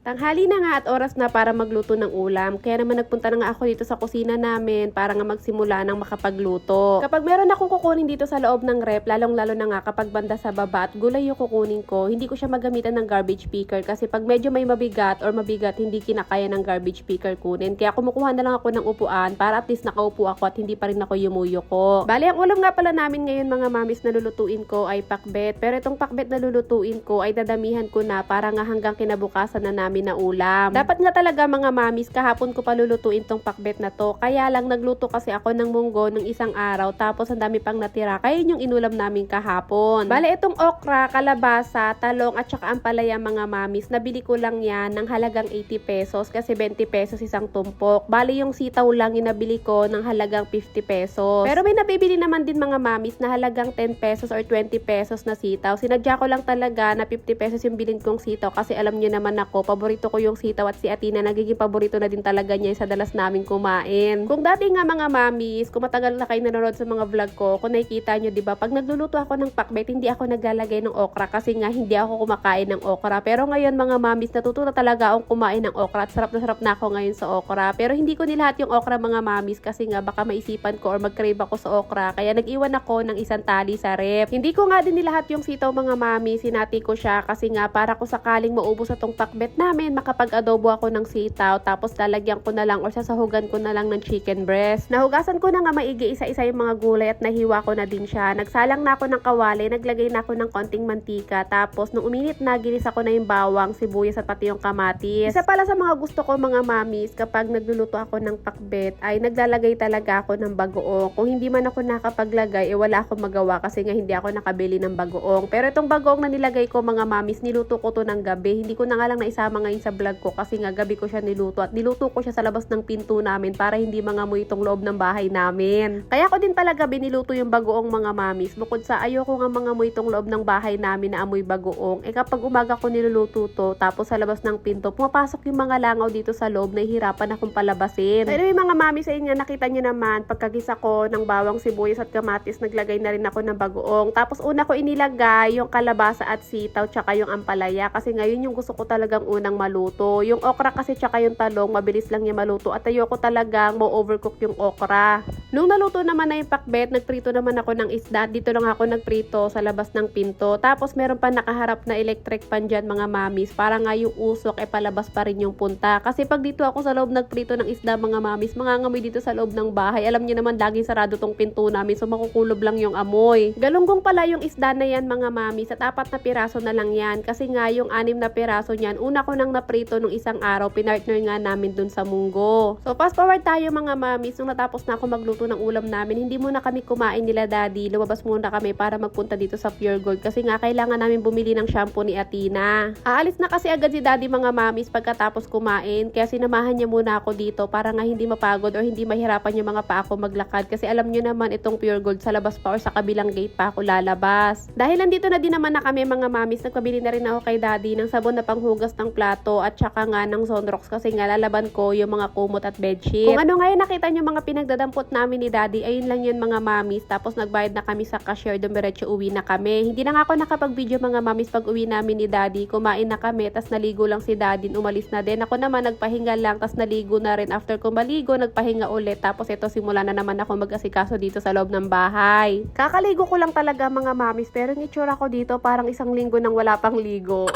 Tanghali na nga at oras na para magluto ng ulam. Kaya naman nagpunta na nga ako dito sa kusina namin para nga magsimula ng makapagluto. Kapag meron akong kukunin dito sa loob ng rep, lalong-lalo na nga kapag banda sa baba at gulay yung kukunin ko, hindi ko siya magamitan ng garbage picker kasi pag medyo may mabigat or mabigat, hindi kinakaya ng garbage picker kunin. Kaya kumukuha na lang ako ng upuan para at least nakaupo ako at hindi pa rin ako yumuyuko. Bali, ang ulam nga pala namin ngayon mga mamis na lulutuin ko ay pakbet. Pero itong pakbet na lulutuin ko ay dadamihan ko na para nga hanggang kinabukasan na namin na ulam. Dapat nga talaga mga mamis, kahapon ko pa lulutuin tong pakbet na to. Kaya lang nagluto kasi ako ng munggo ng isang araw tapos ang dami pang natira. Kaya yun yung inulam namin kahapon. Bale, itong okra, kalabasa, talong at saka ampalaya mga mamis, nabili ko lang yan ng halagang 80 pesos kasi 20 pesos isang tumpok. Bale, yung sitaw lang yung nabili ko ng halagang 50 pesos. Pero may nabibili naman din mga mamis na halagang 10 pesos or 20 pesos na sitaw. Sinadya ko lang talaga na 50 pesos yung bilin kong sitaw kasi alam niyo naman ako, paborito ko yung sitaw at si Atina nagiging paborito na din talaga niya sa dalas namin kumain. Kung dati nga mga mamis, kung matagal na kayo nanonood sa mga vlog ko, kung nakikita nyo, diba, pag nagluluto ako ng pakbet, hindi ako naglalagay ng okra kasi nga hindi ako kumakain ng okra. Pero ngayon mga mamis, natuto na talaga akong kumain ng okra at sarap na ako ngayon sa okra. Pero hindi ko nilahat yung okra mga mamis kasi nga baka maisipan ko or mag-crave ako sa okra. Kaya nag-iwan ako ng isang tali sa rep. Hindi ko nga din nilahat yung sitaw mga mamis, sinati ko siya kasi nga para ko sakaling maubos sa tong pakbet namin, makapag-adobo ako ng sitaw, tapos lalagyan ko na lang or sasahugan ko na lang ng chicken breast. Nahugasan ko na nga maigi isa-isa yung mga gulay at nahiwa ko na din siya. Nagsalang na ako ng kawali, naglagay na ako ng konting mantika, tapos nung uminit na, ginisa ko na yung bawang, sibuyas at pati yung kamatis. Isa pala sa mga gusto ko mga mamis, kapag nagluluto ako ng pakbet, ay naglalagay talaga ako ng bagoong. Kung hindi man ako nakapaglagay, wala akong magawa kasi nga hindi ako nakabili ng bagoong. Pero itong bagoong na nilagay ko mga mamis, niluto ko to ng gabi. Hindi ko na nga lang naisama ngayon sa vlog ko kasi nga gabi ko siya niluto at niluto ko siya sa labas ng pinto namin para hindi mangamoy itong loob ng bahay namin. Kaya ko din pala gabi niluto yung bagoong mga mamis. Bukod sa ayoko nga mangamoy itong loob ng bahay namin na amoy bagoong, kapag umaga ko niluluto to tapos sa labas ng pinto, pumapasok yung mga langaw dito sa loob, nahihirapan akong palabasin. So anyway mga mamis, sa inyo nakita nyo naman, pagkagisa ko ng bawang, sibuyas at kamatis, naglagay na rin ako ng bagoong. Tapos una ko inilagay yung kalabasa at sitaw tsaka yung ampalaya kasi ngayon yung gusto ko talagang unang maluto. Yung okra kasi tsaka yung talong, mabilis lang yung maluto at ayoko talagang ma-overcook yung okra. Nung naluto naman na yung pakbet, nagprito naman ako ng isda. Dito lang ako nagprito sa labas ng pinto. Tapos meron pa nakaharap na electric pan dyan mga mamis para nga yung usok palabas pa rin yung punta. Kasi pag dito ako sa loob nagprito ng isda mga mamis, mangangamoy dito sa loob ng bahay. Alam niyo naman laging sarado tong pinto namin so makukulob lang yung amoy. Galunggong pala yung isda na yan mga mamis at 4 na piraso na lang yan. Kasi nga yung 6 na piraso niyan, una ko nang naprito nung isang araw, pinartner nga namin dun sa munggo. So fast forward tayo mga mamis, nung natapos na ako magluto ng ulam namin, hindi muna kami kumain nila daddy, lumabas muna kami para magpunta dito sa Pure Gold kasi nga kailangan namin bumili ng shampoo ni Atina. Aalis na kasi agad si daddy mga mamis pagkatapos kumain, kaya sinamahan niya muna ako dito para nga hindi mapagod o hindi mahirapan yung mga paa ko maglakad kasi alam nyo naman itong Pure Gold sa labas pa or sa kabilang gate pa ako lalabas. Dahil nandito na din naman na kami mga mamis, nagpabili na rin ako kay daddy ng sabon na panghugas ng plato at saka nga ng Sunrox kasi nga lalaban ko yung mga kumot at bedsheet. Kung ano ngayon nakita nyo mga pinagdadampot namin ni daddy, ayun lang yun mga mamis. Tapos nagbayad na kami sa cashier, dumiretso uwi na kami. Hindi na nga ako nakapag-video mga mamis pag uwi namin ni daddy. Kumain na kami, tas naligo lang si daddy, umalis na din. Ako naman nagpahinga lang, tas naligo na rin. After ko maligo, nagpahinga ulit. Tapos ito simula na naman ako mag-asikaso dito sa loob ng bahay. Kakaligo ko lang talaga mga mamis, pero yung itsura ko dito parang isang linggo nang wala pang ligo.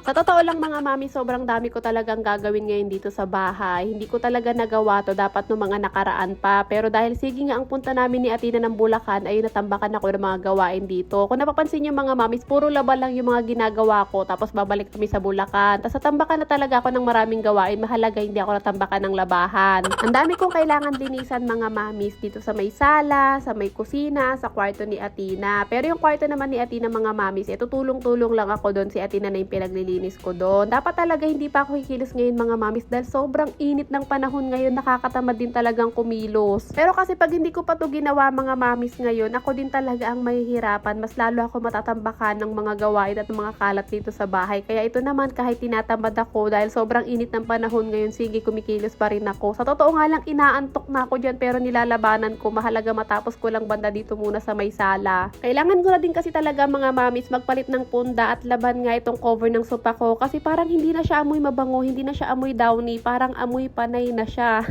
Sa totoo lang mga mami, sobrang dami ko talagang gagawin ngayon dito sa bahay. Hindi ko talaga nagawa to, dapat no mga nakaraan pa. Pero dahil sige nga ang punta namin ni Atina ng Bulacan, ayun natambakan ako ng mga gawain dito. Kung napapansin nyo mga mamis, puro laban lang yung mga ginagawa ko. Tapos babalik kami sa Bulacan. Tapos natambakan na talaga ako ng maraming gawain. Mahalaga hindi ako natambakan ng labahan. Ang dami kong kailangan linisan mga mamis dito sa may sala, sa may kusina, sa kwarto ni Atina. Pero yung kwarto naman ni Atina mga mamis, ito tulong-tulong lang ako doon. Si Atina na yung pinaglilinis ko doon. Dapat talaga hindi pa ako kikilos ngayon mga mamis dahil sobrang init ng panahon ngayon, nakakatamad din talagang kumilos. Pero kasi pag hindi ko pa to ginawa mga mamis ngayon, ako din talaga ang mahihirapan. Mas lalo ako matatambakan ng mga gawain at mga kalat dito sa bahay. Kaya ito naman kahit tinatamad ako dahil sobrang init ng panahon ngayon, sige kumikilos pa rin ako. Sa totoo nga lang inaantok na ako dyan pero nilalabanan ko. Mahalaga matapos ko lang banda dito muna sa may sala. Kailangan ko na din kasi talaga mga mamis magpalit ng punda at laban nga itong cover ng sofa natiklop ako kasi parang hindi na siya amoy mabango, hindi na siya amoy downy, parang amoy panay na siya.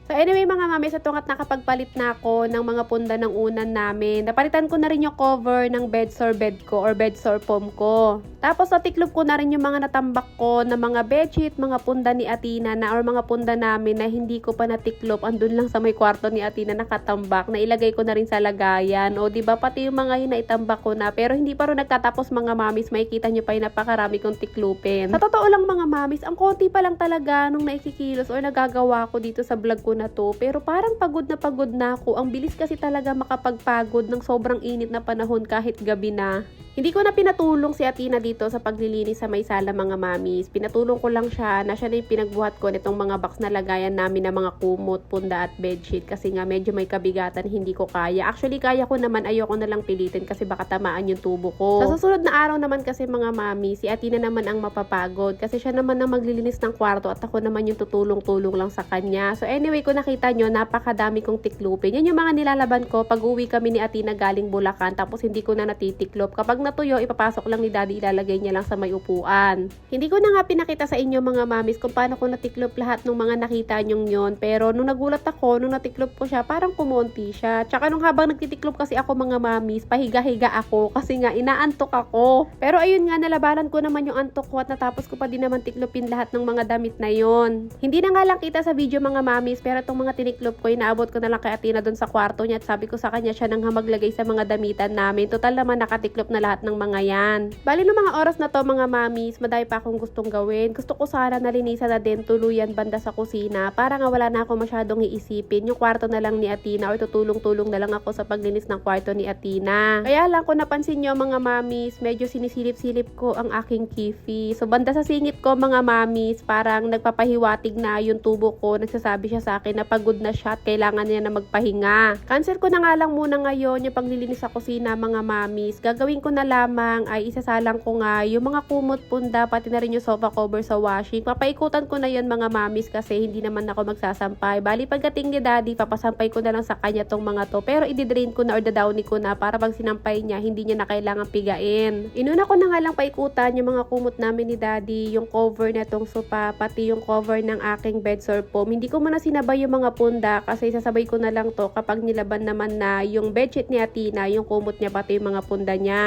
So anyway mga mami, sa tungat nakapagpalit na ako ng mga punda ng unan namin. Napalitan ko na rin yung cover ng bedsore bed ko or bedsore foam ko. Tapos natiklop ko na rin yung mga natambak ko na mga bedsheet, mga punda ni Athena na or mga punda namin na hindi ko pa natiklop. Andun lang sa may kwarto ni Athena nakatambak. Nailagay ko na rin sa lagayan. O diba pati yung mga yun na itambak ko na. Pero hindi pa rin nagtatapos mga mamis. Makikita nyo pa yung napakarami kong tiklupin. Sa totoo lang mga mamis, ang konti pa lang talaga nung naikikilos or nagagawa ko dito sa vlog ko na to, pero parang pagod na ako. Ang bilis kasi talaga makapagpagod ng sobrang init na panahon kahit gabi na. Hindi ko na pinatulong si Athena dito sa paglilinis sa may sala mga mamis. Pinatulong ko lang siya na siya na yung pinagbuhat ko nitong mga box na lagayan namin ng mga kumot, punda at bedsheet kasi nga medyo may kabigatan, hindi ko kaya. Actually kaya ko naman, ayoko na lang pilitin kasi baka tamaan yung tubo ko. Sa susunod na araw naman kasi mga mami, si Athena naman ang mapapagod kasi siya naman ang maglilinis ng kwarto at ako naman yung tutulong-tulong lang sa kanya. So anyway, kung nakita nyo, napakadami kong tiklupin. Yan yung mga nilalaban ko pag uwi kami ni Athena galing Bulacan tapos hindi ko na natitiklop. Kapag natuyo, ipapasok lang ni daddy, ilalagay niya lang sa may upuan. Hindi ko na nga pinakita sa inyo mga mamis kung paano ko natiklop lahat ng mga nakita nyong yon. Pero nung nagulat ako, nung natiklop ko siya, parang kumonti siya. Tsaka nung habang nagtitiklop kasi ako mga mamis, pahiga-higa ako kasi nga inaantok ako. Pero ayun nga, nalabanan ko naman yung antok ko at natapos ko pa din naman tiklopin lahat ng mga damit na yon. Hindi na nga lang kita sa video mga mamis, pero itong mga tiniklop ko, inaabot ko na lang kay Athena doon sa kwarto niya at sabi ko sa kanya siya nang maglagay sa mga damitan namin. Total naman nakatiklop na lahat ng mga yan. Bali no mga oras na to mga mamis, madami pa akong gustong gawin. Gusto ko sana nalinisan na din tuluyan banda sa kusina para nga wala na ako masyadong iisipin. Yung kwarto na lang ni Athena or tutulong-tulong na lang ako sa paglinis ng kwarto ni Athena. Kaya lang kung napansin nyo mga mamis, medyo sinisilip-silip ko ang aking kifi. So banda sa singit ko mga mamis, parang nagpapahiwatig na yung tubo ko. Nagsasabi siya sa akin na pagod na siya at kailangan niya na magpahinga. Cancel ko na nga lang muna ngayon yung paglilinis sa kusina mga mamis. Gagawin ko na lamang ay isasalang ko nga yung mga kumot, punda, pati na rin yung sofa cover sa washing. Papaikutan ko na yun mga mamis kasi hindi naman ako magsasampay. Bali pagdating ni daddy, papasampay ko na lang sa kanya tong mga to. Pero i-drain ko na or dadowny ko na para pag sinampay niya, hindi niya na kailangan pigain. Inuna ko na nga lang paikutan yung mga kumot namin ni daddy, yung cover na tong sofa, pati yung cover ng aking bedsore foam. Hindi ko muna sinabay yung mga punda kasi sasabay ko na lang to kapag nilaban naman na yung bedsheet ni Athena, yung kumot niya, pati yung mga punda niya.